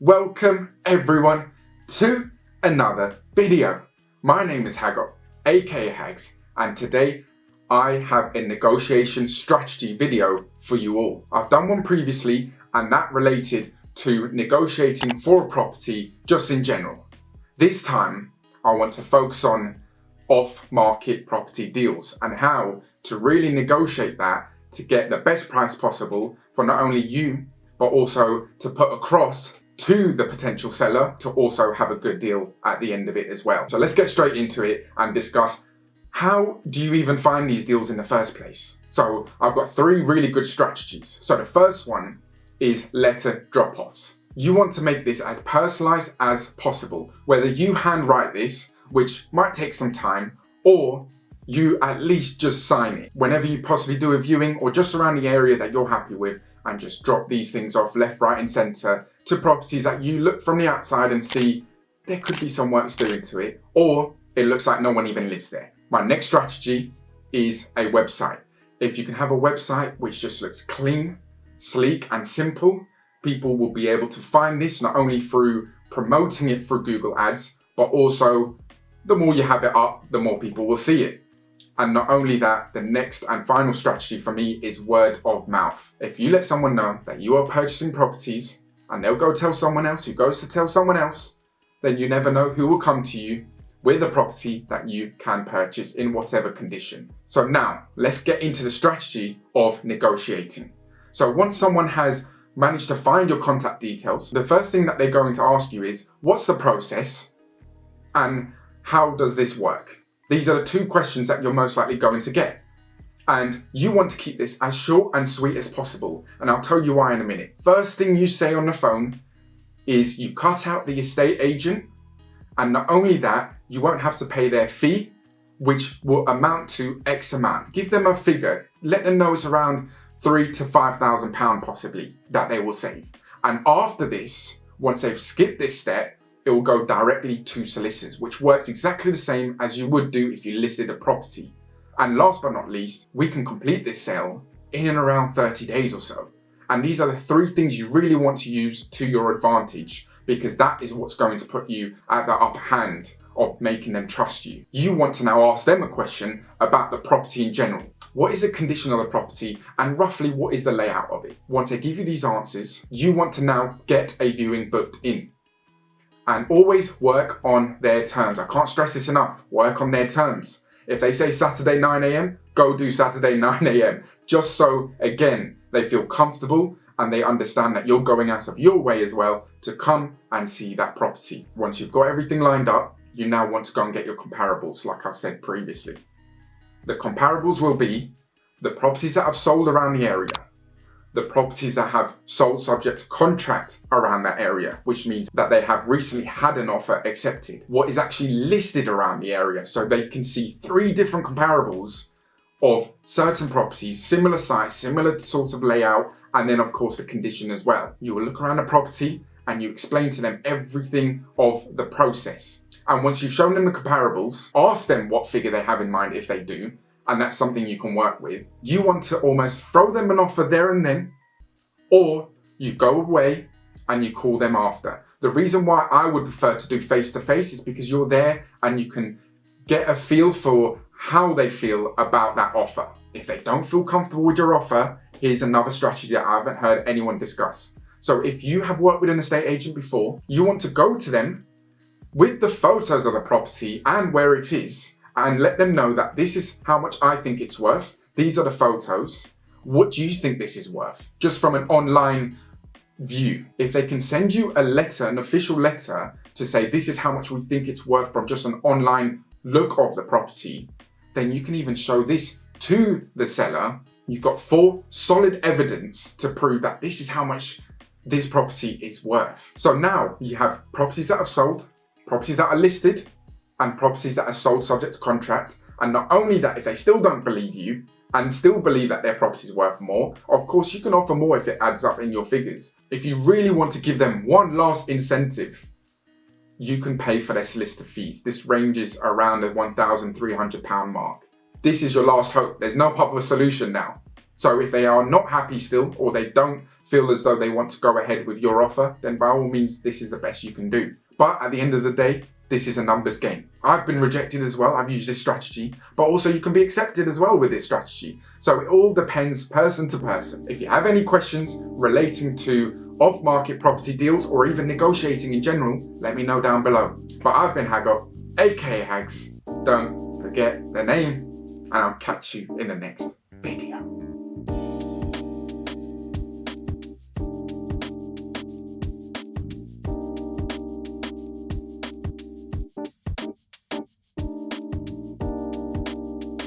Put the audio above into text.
Welcome everyone to another video. My name is Hagot, aka Hags, and today I have a negotiation strategy video for you all. I've done one previously and that related to negotiating for a property just in general. This time I want to focus on off-market property deals and how to really negotiate that to get the best price possible for not only you but also to put across to the potential seller to also have a good deal at the end of it as well. So let's get straight into it and discuss how do you even find these deals in the first place. So I've got three really good strategies. So the first one is letter drop-offs. You want to make this as personalized as possible, whether you handwrite this, which might take some time, or you at least just sign it whenever you possibly do a viewing or just around the area that you're happy with, and just drop these things off left, right and center to properties that you look from the outside and see there could be some work doing to it, or it looks like no one even lives there. My next strategy is a website. If you can have a website which just looks clean, sleek and simple, people will be able to find this not only through promoting it through Google Ads, but also the more you have it up, the more people will see it. And not only that, the next and final strategy for me is word of mouth. If you let someone know that you are purchasing properties and they'll go tell someone else who goes to tell someone else, then you never know who will come to you with a property that you can purchase in whatever condition. So now let's get into the strategy of negotiating. So once someone has managed to find your contact details, the first thing that they're going to ask you is, what's the process and how does this work? These are the two questions that you're most likely going to get. And you want to keep this as short and sweet as possible. And I'll tell you why in a minute. First thing you say on the phone is you cut out the estate agent. And not only that, you won't have to pay their fee, which will amount to X amount. Give them a figure. Let them know it's around £3,000 to £5,000 possibly that they will save. And after this, once they've skipped this step, it will go directly to solicitors, which works exactly the same as you would do if you listed a property. And last but not least, we can complete this sale in and around 30 days or so. And these are the three things you really want to use to your advantage, because that is what's going to put you at the upper hand of making them trust you. You want to now ask them a question about the property in general. What is the condition of the property and roughly what is the layout of it? Once they give you these answers, you want to now get a viewing booked in. And always work on their terms. I can't stress this enough. Work on their terms. If they say Saturday 9 a.m, go do Saturday 9 a.m. Just so, again, they feel comfortable and they understand that you're going out of your way as well to come and see that property. Once you've got everything lined up, you now want to go and get your comparables, like I've said previously. The comparables will be the properties that have sold around the area, the properties that have sold subject to contract around that area, which means that they have recently had an offer accepted, what is actually listed around the area, so they can see three different comparables of certain properties, similar size, similar sort of layout, and then of course the condition as well. You will look around the property and you explain to them everything of the process. And once you've shown them the comparables, ask them what figure they have in mind if they do, and that's something you can work with. You want to almost throw them an offer there and then, or you go away and you call them after. The reason why I would prefer to do face-to-face is because you're there and you can get a feel for how they feel about that offer. If they don't feel comfortable with your offer, here's another strategy that I haven't heard anyone discuss. So if you have worked with an estate agent before, you want to go to them with the photos of the property and where it is, and let them know that this is how much I think it's worth. These are the photos. What do you think this is worth? Just from an online view. If they can send you a letter, an official letter to say this is how much we think it's worth from just an online look of the property, then you can even show this to the seller. You've got full solid evidence to prove that this is how much this property is worth. So now you have properties that have sold, properties that are listed, and properties that are sold subject to contract. And not only that, if they still don't believe you and still believe that their property is worth more, of course you can offer more if it adds up in your figures. If you really want to give them one last incentive, you can pay for their solicitor fees. This ranges around the £1,300 mark. This is your last hope. There's no other solution now. So if they are not happy still, or they don't feel as though they want to go ahead with your offer, then by all means, this is the best you can do. But at the end of the day, this is a numbers game. I've been rejected as well. I've used this strategy, but also you can be accepted as well with this strategy. So it all depends person to person. If you have any questions relating to off-market property deals or even negotiating in general, let me know down below. But I've been Hagop, aka Hags. Don't forget the name, and I'll catch you in the next video.